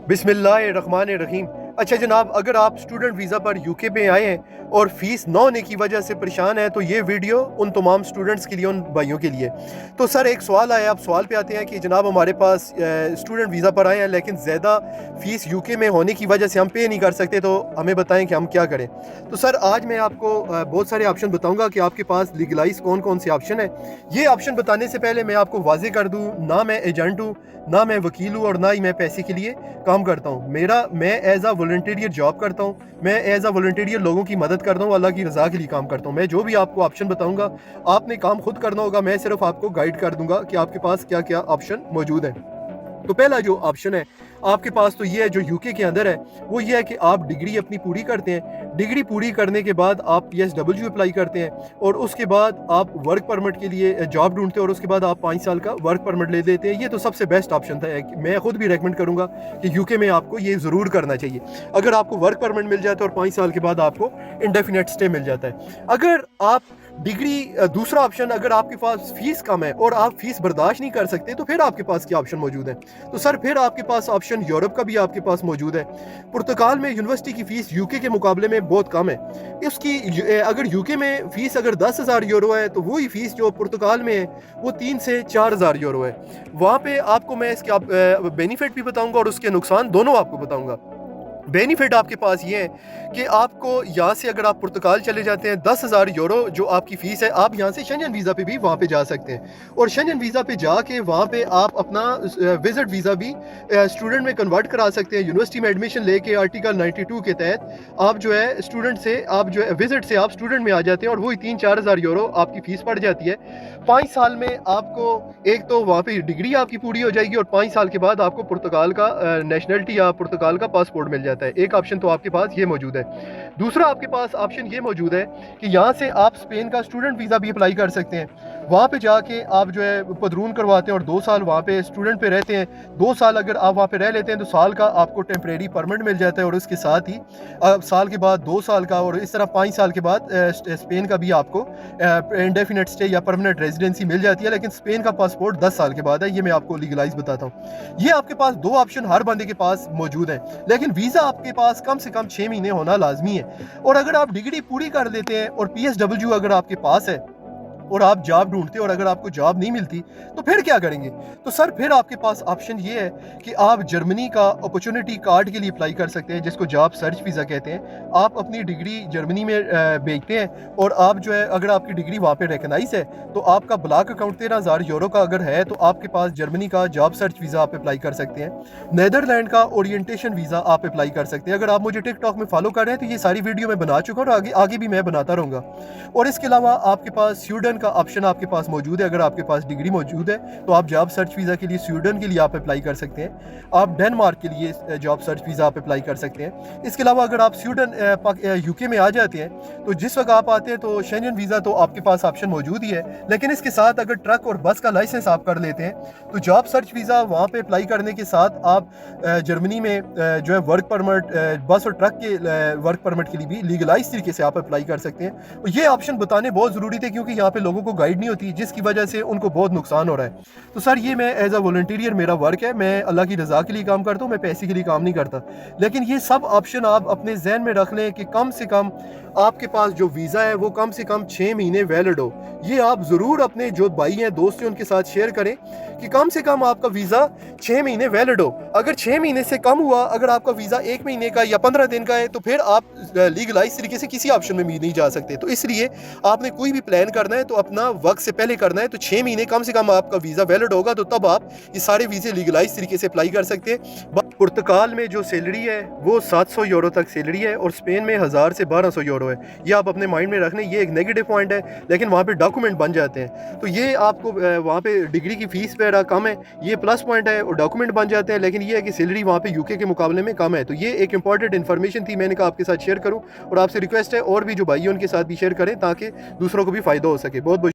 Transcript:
बिस्मिल्लाहिर्रहमानिर्रहीम। अच्छा जनाब, अगर आप स्टूडेंट वीज़ा पर यूके में आए हैं और फ़ीस ना होने की वजह से परेशान हैं तो ये वीडियो उन तमाम स्टूडेंट्स के लिए, उन भाइयों के लिए। तो सर एक सवाल आया, आप सवाल पे आते हैं कि जनाब हमारे पास स्टूडेंट वीज़ा पर आए हैं लेकिन ज़्यादा फ़ीस यूके में होने की वजह से हम पे नहीं कर सकते, तो हमें बताएं कि हम क्या करें। तो सर आज मैं आपको बहुत सारे ऑप्शन बताऊँगा कि आपके पास लीगलाइज कौन कौन से ऑप्शन है। ये ऑप्शन बताने से पहले मैं आपको वाज़ेह कर दूँ, ना मैं एजेंट हूँ, ना मैं वकील हूँ और ना ही मैं पैसे के लिए काम करता हूँ। मैं एज आ वॉलंटियर जॉब करता हूँ, मैं एज आ वॉलंटियर लोगों की मदद करता हूँ, अल्लाह की रज़ा के लिए काम करता हूँ। मैं जो भी आपको ऑप्शन बताऊँगा आपने काम खुद करना होगा, मैं सिर्फ आपको गाइड कर दूँगा कि आपके पास क्या क्या ऑप्शन मौजूद हैं। तो पहला जो ऑप्शन है आपके पास तो ये है, जो यूके के अंदर है, वो ये है कि आप डिग्री अपनी पूरी करते हैं। डिग्री पूरी करने के बाद आप PSW अप्लाई करते हैं और उसके बाद आप वर्क परमिट के लिए जॉब ढूंढते हैं और उसके बाद आप 5 साल का वर्क परमिट ले लेते हैं। ये तो सबसे बेस्ट ऑप्शन था, मैं खुद भी रेकमेंड करूंगा कि यूके में आपको ये ज़रूर करना चाहिए। अगर आपको वर्क परमिट मिल जाता है और 5 साल के बाद आपको इंडेफिनेट स्टे मिल जाता है। अगर आप दूसरा ऑप्शन, अगर आपके पास फीस कम है और आप फीस बर्दाश्त नहीं कर सकते, तो फिर आपके पास क्या ऑप्शन मौजूद है। तो सर फिर आपके पास ऑप्शन यूरोप का भी आपके पास मौजूद है। पुर्तगाल में यूनिवर्सिटी की फ़ीस यूके के मुकाबले में बहुत कम है। अगर यूके में फ़ीस अगर 10,000 यूरो है तो वही फ़ीस जो पुर्तगाल में है वो 3 से 4,000 यूरो है। वहाँ पे आपको मैं इसके बेनिफिट भी बताऊँगा और उसके नुकसान दोनों आपको बताऊँगा। बेनिफिट आपके पास ये है कि आपको यहाँ से अगर आप पुर्तगाल चले जाते हैं, 10,000 यूरो जो आपकी फ़ीस है, आप यहाँ से शेंजन वीज़ा पे भी वहाँ पे जा सकते हैं और शेंजन वीज़ा पे जाके वहाँ पे आप अपना विज़िट वीज़ा भी स्टूडेंट में कन्वर्ट करा सकते हैं। यूनिवर्सिटी में एडमिशन लेके आर्टिकल 92 के तहत आप जो है स्टूडेंट से, आप जो है विज़िट से आप स्टूडेंट में आ जाते हैं और वही 3-4 हज़ार यूरो आपकी फ़ीस पड़ जाती है। 5 साल में आपको एक तो वहाँ पे डिग्री आपकी पूरी हो जाएगी और 5 साल के बाद आपको पुर्तगाल का नेशनलिटी या पुर्तगाल का पासपोर्ट मिल जाता है। एक ऑप्शन तो आपके पास ये मौजूद है। दूसरा आपके पास ऑप्शन ये मौजूद है कि यहाँ से आप स्पेन का स्टूडेंट वीज़ा भी अप्लाई कर सकते हैं। वहाँ पे जाके आप जो है पदरून करवाते हैं और 2 साल वहाँ पे स्टूडेंट पे रहते हैं। 2 साल अगर आप वहाँ पे रह लेते हैं तो साल का आपको टेम्परेरी परमिट मिल जाता है और उसके साथ ही साल के बाद 2 साल का और इस तरह 5 साल के बाद स्पेन का भी आपको इंडेफिनेट स्टे या परमानेंट रेजिडेंसी मिल जाती है। लेकिन स्पेन का पासपोर्ट 10 साल के बाद है। ये मैं आपको लीगलाइज बताता हूँ। ये आपके पास 2 ऑप्शन हर बंदे के पास मौजूद है, लेकिन वीज़ा आपके पास कम से कम 6 महीने होना लाजमी है। और अगर आप डिग्री पूरी कर लेते हैं और PSW अगर आपके पास है और आप जॉब ढूंढते हैं और अगर आपको जॉब नहीं मिलती तो फिर क्या करेंगे। तो सर फिर आपके पास ऑप्शन ये है कि आप जर्मनी का अपॉर्चुनिटी कार्ड के लिए अप्लाई कर सकते हैं, जिसको जॉब सर्च वीज़ा कहते हैं। आप अपनी डिग्री जर्मनी में भेजते हैं और आप जो है, अगर आपकी डिग्री वहाँ पे रिकगनाइज है तो आपका ब्लॉक अकाउंट 13,000 यूरो का अगर है तो आपके पास जर्मनी का जॉब सर्च वीज़ा आप अप्लाई कर सकते हैं। नीदरलैंड का ओरिएंटेशन वीज़ा आप अप्लाई कर सकते हैं। अगर आप मुझे टिकटॉक में फॉलो कर रहे हैं तो ये सारी वीडियो मैं बना चुका हूँ और आगे भी मैं बनाता रहूँगा। और इसके अलावा आपके पास स्वीडन का ऑप्शन आपके पास मौजूद है। अगर आपके पास डिग्री मौजूद है तो आप जॉब सर्च वीज़ा के लिए स्वीडन के लिए आप अप्लाई कर सकते हैं। आप डेनमार्क के लिए जॉब सर्च वीज़ा आप अप्लाई कर सकते हैं। इसके अलावा अगर आप स्वीडन यूके में आ जाते हैं तो जिस वक्त आप आते हैं तो शेंजन वीज़ा तो आपके पास ऑप्शन मौजूद ही है, लेकिन इसके साथ अगर ट्रक और बस का लाइसेंस आप कर लेते हैं तो जॉब सर्च वीज़ा वहाँ पे अप्लाई करने के साथ आप जर्मनी में जो है वर्क परमिट, बस और ट्रक के वर्क परमिट के लिए भी लीगलाइज तरीके से आप अप्लाई कर सकते हैं। ये ऑप्शन बताने बहुत ज़रूरी थे क्योंकि यहाँ पे लोगों को गाइड नहीं होती, जिसकी वजह से उनको बहुत नुकसान हो रहा है। तो सर ये मैं एज अ वॉलंटियर मेरा वर्क है, मैं अल्लाह की रज़ा के लिए काम करता हूँ, मैं पैसे के लिए काम नहीं करता। लेकिन ये सब ऑप्शन आप अपने जहन में रख लें कि कम से कम आपके पास जो वीज़ा है वो कम से कम 6 महीने वैलिड हो। ये आप ज़रूर अपने जो भाई हैं, दोस्त हैं, उनके साथ शेयर करें कि कम से कम आपका वीज़ा 6 महीने वैलिड हो। अगर 6 महीने से कम हुआ, अगर आपका वीज़ा 1 महीने का या 15 दिन का है तो फिर आप लीगलाइज तरीके से किसी ऑप्शन में भी नहीं जा सकते। तो इसलिए आपने कोई भी प्लान करना है तो अपना वक्त से पहले करना है। तो 6 महीने कम से कम आपका वीज़ा वैलिड होगा तो तब आप ये सारे वीज़े लीगलाइज तरीके से अप्लाई कर सकते हैं। पुर्तगाल में जो सैलरी है वो 700 यूरो तक सैलरी है और स्पेन में 1000 से 1200 यूरो है। ये आप अपने माइंड में रखने, ये एक नेगेटिव पॉइंट है, लेकिन वहाँ पे डॉक्यूमेंट बन जाते हैं। तो ये आपको वहाँ पे डिग्री की फ़ीस वगैरह कम है, ये प्लस पॉइंट है, और डॉक्यूमेंट बन जाते हैं। लेकिन ये है कि सैलरी वहाँ पे यूके के मुकाबले में कम है। तो ये एक इंपॉर्टेंट इन्फॉर्मेशन थी, मैंने कहा आपके साथ शेयर करूँ। और आपसे रिक्वेस्ट है और भी जो भाई हैं उनके साथ भी शेयर करें ताकि दूसरों को भी फ़ायदा हो सके। बहुत बहुत